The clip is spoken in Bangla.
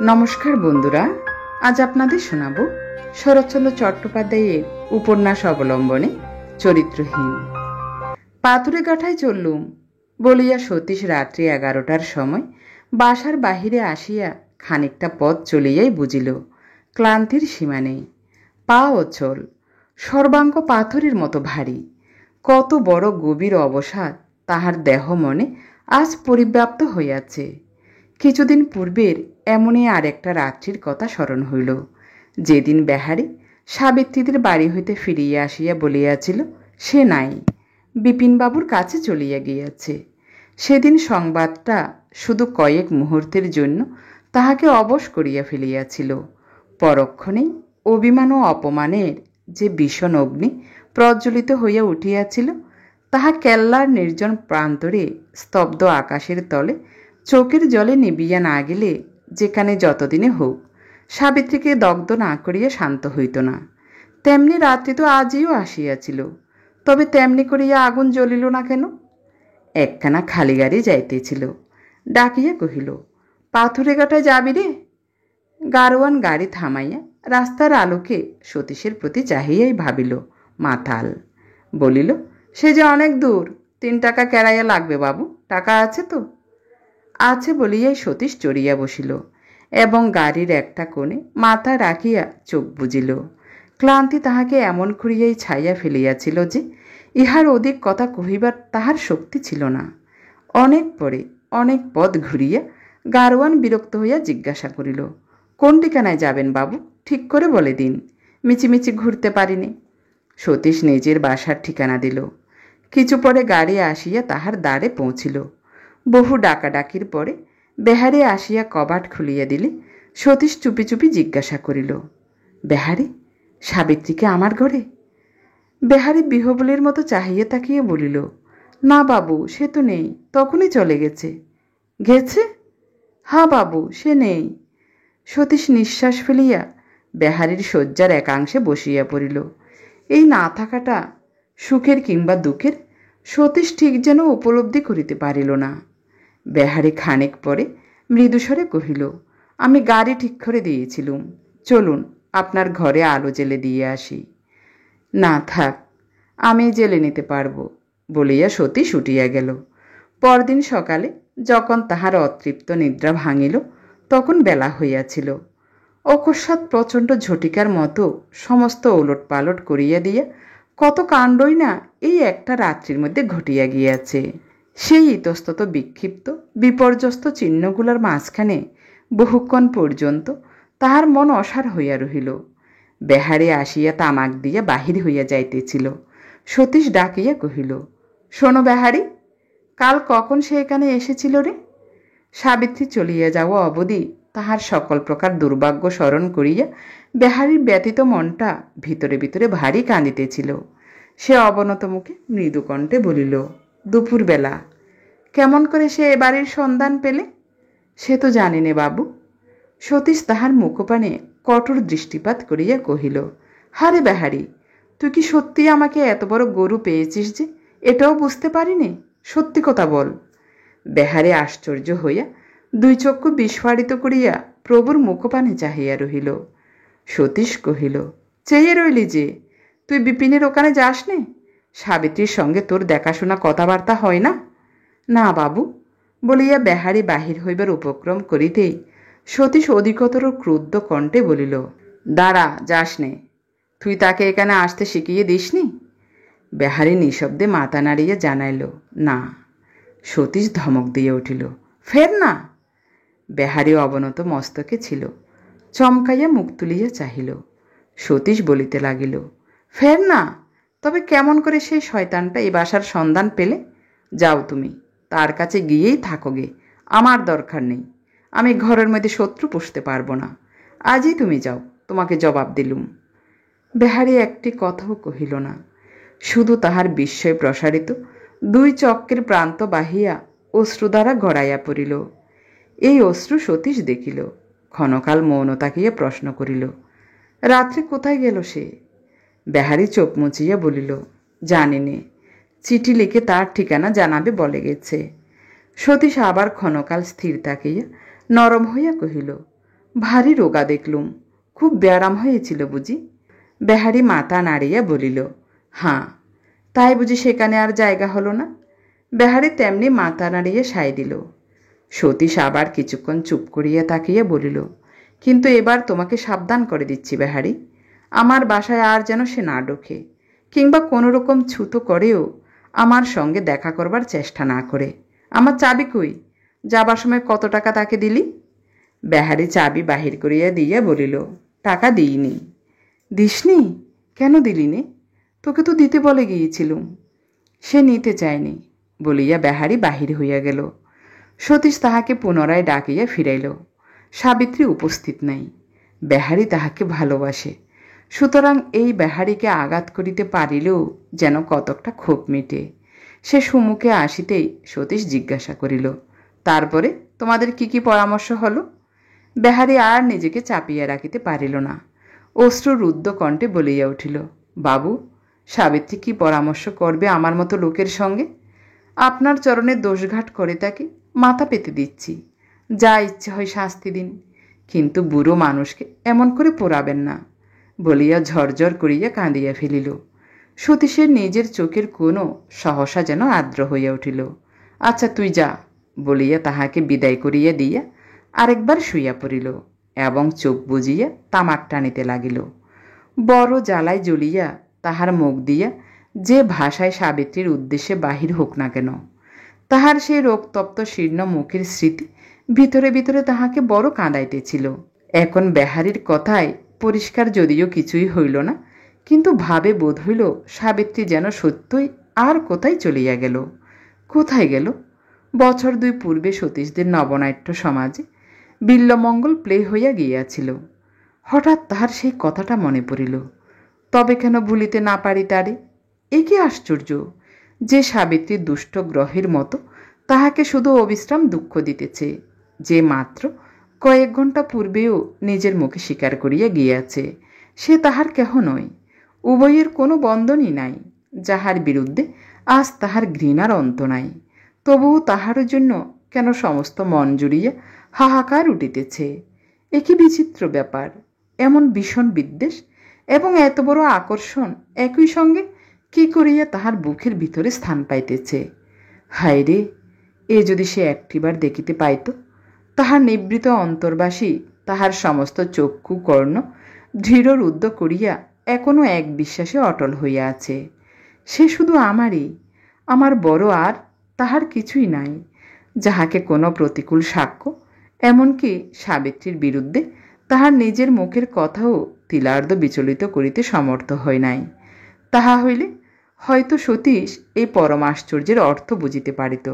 নমস্কার বন্ধুরা, আজ আপনাদের শোনাব শরৎচন্দ্র চট্টোপাধ্যায়ের উপন্যাস অবলম্বনে চরিত্রহীন। পাথুরে কাঠায় চললুম বলিয়া সতীশ রাত্রি 11টার সময় বাসার বাহিরে আসিয়া খানিকটা পথ চলিয়াই বুঝিল ক্লান্তির সীমা নেই। পা অচল, সর্বাঙ্গ পাথরের মতো ভারী। কত বড় গভীর অবসাদ তাহার দেহ মনে আজ পরিব্যাপ্ত হইয়াছে। কিছুদিন পূর্বের এমনই আর একটা রাত্রির কথা স্মরণ হইল, যেদিন বেহারি সাবিত্রীদের বাড়ি হইতে ফিরিয়া আসিয়া বলিয়াছিল সে নাই, বিপিনবাবুর কাছে চলিয়া গিয়াছে। সেদিন সংবাদটা শুধু কয়েক মুহূর্তের জন্য তাহাকে অবশ করিয়া ফেলিয়াছিল। পরক্ষণেই অভিমান ও অপমানের যে ভীষণ অগ্নি প্রজ্বলিত হইয়া উঠিয়াছিল, তাহা কেল্লার নির্জন প্রান্তরে স্তব্ধ আকাশের তলে চোখের জলে নিবিয়া না গেলে যেখানে যতদিনে হোক সাবিত্রীকে দগ্ধ না করিয়া শান্ত হইত না। তেমনি রাত্রি তো আজও আসিয়াছিল, তবে তেমনি করিয়া আগুন জ্বলিল না কেন? একখানা খালি গাড়ি যাইতেছিল, ডাকিয়া কহিল, পাথুরে কাটায় যাবি রে? গারোয়ান গাড়ি থামাইয়া রাস্তার আলোকে সতীশের প্রতি চাহিয়াই ভাবিল মাতাল। বলিল, সে যে অনেক দূর, 3 টাকা কেরাইয়া লাগবে বাবু, টাকা আছে তো? আছে বলিয়াই সতীশ চড়িয়া বসিল এবং গাড়ির একটা কোণে মাথা রাখিয়া চোখ বুজিল। ক্লান্তি তাহাকে এমন করিয়াই ছাইয়া ফেলিয়াছিল যে ইহার অধিক কথা কহিবার তাহার শক্তি ছিল না। অনেক পরে অনেক পথ ঘুরিয়া গারোয়ান বিরক্ত হইয়া জিজ্ঞাসা করিল, কোন ঠিকানায় যাবেন বাবু, ঠিক করে বলে দিন, মিচিমিচি ঘুরতে পারিনি। সতীশ নিজের বাসার ঠিকানা দিল। কিছু পরে গাড়ি আসিয়া তাহার দ্বারে পৌঁছিল। বহু ডাকাডাকির পরে বেহারি আসিয়া কবাট খুলিয়া দিলে সতীশ চুপি চুপি জিজ্ঞাসা করিল, বেহারি, সাবিত্রীকে আমার ঘরে? বেহারি বিহবলের মতো চাহিয়া তাকিয়ে বলিল, না বাবু, সে তো নেই, তখনই চলে গেছে। গেছে? হ্যাঁ বাবু, সে নেই। সতীশ নিঃশ্বাস ফেলিয়া বেহারির শয্যার একাংশে বসিয়া পড়িল। এই না থাকাটা সুখের কিংবা দুঃখের সতীশ ঠিক যেন উপলব্ধি করিতে পারিল না। বেহারি খানিক পরে মৃদুস্বরে কহিল, আমি গাড়ি ঠিক করে দিয়েছিলুম, চলুন আপনার ঘরে আলো জেলে দিয়ে আসি। না থাক, আমি জেলে নিতে পারব বলিয়া সতীশ উঠিয়া গেল। পরদিন সকালে যখন তাহার অতৃপ্ত নিদ্রা ভাঙিল, তখন বেলা হইয়াছিল। অকস্মাৎ প্রচণ্ড ঝটিকার মতো সমস্ত ওলট পালট করিয়া দিয়া কত কাণ্ডই না এই একটা রাত্রির মধ্যে ঘটিয়া গিয়াছে। সেই ইতস্তত বিক্ষিপ্ত বিপর্যস্ত চিহ্নগুলার মাঝখানে বহুক্ষণ পর্যন্ত তাহার মন অসাড় হইয়া রহিল। বেহারে আসিয়া তামাক দিয়া বাহির হইয়া যাইতেছিল। সতীশ ডাকিয়া কহিল, শোনো বেহারি, কাল কখন সে এখানে এসেছিল রে? সাবিত্রী চলিয়া যাওয়া অবধি তাহার সকল প্রকার দুর্ভাগ্য স্মরণ করিয়া বেহারির ব্যতীত মনটা ভিতরে ভিতরে ভারী কাঁদিতেছিল। সে অবনত মুখে মৃদু কণ্ঠে বলিল, দুপুরবেলা। কেমন করে সে এ বাড়ির সন্ধান পেলে? সে তো জানি নে বাবু। সতীশ তাহার মুখপানে কঠোর দৃষ্টিপাত করিয়া কহিল, হারে বেহারি, তুই কি সত্যি আমাকে এত বড় গরু পেয়েছিস যে এটাও বুঝতে পারিনি? সত্যি কথা বল। বেহারি আশ্চর্য হইয়া 2 চক্ষু বিস্ফারিত করিয়া প্রভুর মুখপানে চাহিয়া রহিল। সতীশ কহিল, চেয়ে রইলি যে? তুই বিপিনের ওখানে যাস নে? সাবিত্রীর সঙ্গে তোর দেখাশোনা কথাবার্তা হয় না? না বাবু বলিয়া বেহারি বাহির হইবার উপক্রম করিতেই সতীশ অধিকতর ক্রুদ্ধ কণ্ঠে বলিল, দাঁড়া, যাস নে? তুই তাকে এখানে আসতে শিখিয়ে দিসনি? বেহারি নিঃশব্দে মাথা নাড়িয়া জানাইল, না। সতীশ ধমক দিয়ে উঠিল, ফের না? বেহারি অবনত মস্তকে ছিল, চমকাইয়া মুখ তুলিয়া চাহিল। সতীশ বলিতে লাগিল, ফের না? তবে কেমন করে সেই শয়তানটা এই বাসার সন্ধান পেলে? যাও তুমি, তার কাছে গিয়েই থাকো গে, আমার দরকার নেই। আমি ঘরের মধ্যে শত্রু পুষতে পারবো না। আজই তুমি যাও, তোমাকে জবাব দিলুম। বেহারি একটি কথাও কহিল না, শুধু তাহার বিস্ময় প্রসারিত 2 চক্ষের প্রান্ত বাহিয়া অশ্রু দ্বারা গড়াইয়া পড়িল। এই অশ্রু সতীশ দেখিল। ক্ষণকাল মৌন তাকিয়া প্রশ্ন করিল, রাত্রে কোথায় গেল সে? বেহারি চোখ মুচিয়া বলিল, জানি নে, চিঠি লিখে তার ঠিকানা জানাবে বলে গেছে। সতীশ আবার ক্ষণকাল স্থির থাকিয়া নরম হইয়া কহিল, ভারী রোগা দেখলুম, খুব ব্যারাম হয়েছিল বুঝি? বেহারি মাথা নাড়িয়া বলিল, হাঁ। তাই বুঝি সেখানে আর জায়গা হলো না? বেহারি তেমনি মাথা নাড়িয়ে সায় দিল। সতীশ আবার কিছুক্ষণ চুপ করিয়া তাকিয়ে বলিল, কিন্তু এবার তোমাকে সাবধান করে দিচ্ছি বেহারি, আমার বাসায় আর যেন সে না ঢোকে, কিংবা কোনো রকম ছুতো করেও আমার সঙ্গে দেখা করবার চেষ্টা না করে। আমার চাবি কই? যাবার সময় কত টাকা তাকে দিলি? বেহারি চাবি বাহির করিয়া দিয়া বলিল, টাকা দিইনি। দিসনি? কেন দিলি নে? তোকে তো দিতে বলে গিয়েছিলুম। সে নিতে চায়নি বলিয়া বেহারি বাহির হইয়া গেল। সতীশ তাহাকে পুনরায় ডাকিয়া ফিরাইল। সাবিত্রী উপস্থিত নাই। বেহারি তাহাকে ভালোবাসে, সুতরাং এই বেহারিকে আঘাত করিতে পারিলেও যেন কতকটা ক্ষোভ মিটে। সে সুমুখে আসিতেই সতীশ জিজ্ঞাসা করিল, তারপরে তোমাদের কি কি পরামর্শ হলো? বেহারি আর নিজেকে চাপিয়া রাখিতে পারিল না, অশ্রুরুদ্ধ কণ্ঠে বলিয়া উঠিল, বাবু, সাবিত্রী কি পরামর্শ করবে আমার মতো লোকের সঙ্গে? আপনার চরণে দোষঘাট করে তাকে মাথা পেতে দিচ্ছি, যা ইচ্ছে হয় শাস্তি দিন, কিন্তু বুড়ো মানুষকে এমন করে পোড়াবেন না বলিয়া ঝরঝর করিয়া কাঁদিয়া ফেলিল। সতীশের নিজের চোখের কোনো সহসা যেন আর্দ্র হইয়া উঠিল। আচ্ছা তুই যা বলিয়া তাহাকে বিদায় করিয়া দিয়া আরেকবার শুইয়া পড়িল এবং চোখ বুজিয়া তামাক টানিতে লাগিল। বড় জ্বালায় জ্বলিয়া তাহার মুখ দিয়া যে ভাষায় সাবিত্রীর উদ্দেশ্যে বাহির হোক না কেন, তাহার সেই রোগতপ্ত শীর্ণ মুখের স্মৃতি ভিতরে ভিতরে তাহাকে বড় কাঁদাইতেছিল। এখন বেহারির কথায় পরিষ্কার যদিও কিছুই হইল না, কিন্তু ভাবে বোধ হইল সাবিত্রী যেন সত্যই আর কোথায় চলিয়া গেল। কোথায় গেল? বছর দুই পূর্বে সতীশদের নবনাট্য সমাজে বিল্বমঙ্গল প্লে হইয়া গিয়াছিল। হঠাৎ তাহার সেই কথাটা মনে পড়িল। তবে কেন ভুলিতে না পারি তারে? এ কি আশ্চর্য যে সাবিত্রীর দুষ্ট গ্রহের মতো তাহাকে শুধু অবিশ্রাম দুঃখ দিতেছে, যে মাত্র কয়েক ঘণ্টা পূর্বেও নিজের মুখে স্বীকার করিয়া গিয়াছে সে তাহার কেহ নয়। উভয়ের কোনো বন্ধনই নাই, যাহার বিরুদ্ধে আজ তাহার ঘৃণার অন্ত নাই। তবুও তাহার জন্য কেন সমস্ত মন জুড়িয়া হাহাকার উঠিতেছে? এ কি বিচিত্র ব্যাপার! এমন ভীষণ বিদ্বেষ এবং এত বড় আকর্ষণ একই সঙ্গে কি করিয়া তাহার বুকের ভিতরে স্থান পাইতেছে? হায় রে, এ যদি সে একটিবার দেখিতে পাইত! তাহার নিবৃত অন্তর্বাসী তাহার সমস্ত চক্ষু কর্ণ দৃঢ়রুদ্ধ করিয়া এখনো এক বিশ্বাসে অটল হইয়া আছে। সে শুধু আমারই, আমার বড়, আর তাহার কিছুই নাই, যাহাকে কোনো প্রতিকূল সাক্ষ্য, এমনকি সাবিত্রীর বিরুদ্ধে তাহার নিজের মুখের কথাও তিলার্ধ বিচলিত করিতে সমর্থ হয় নাই। তাহা হইলে হয়তো সতীশ এই পরমাশ্চর্যের অর্থ বুঝিতে পারিত।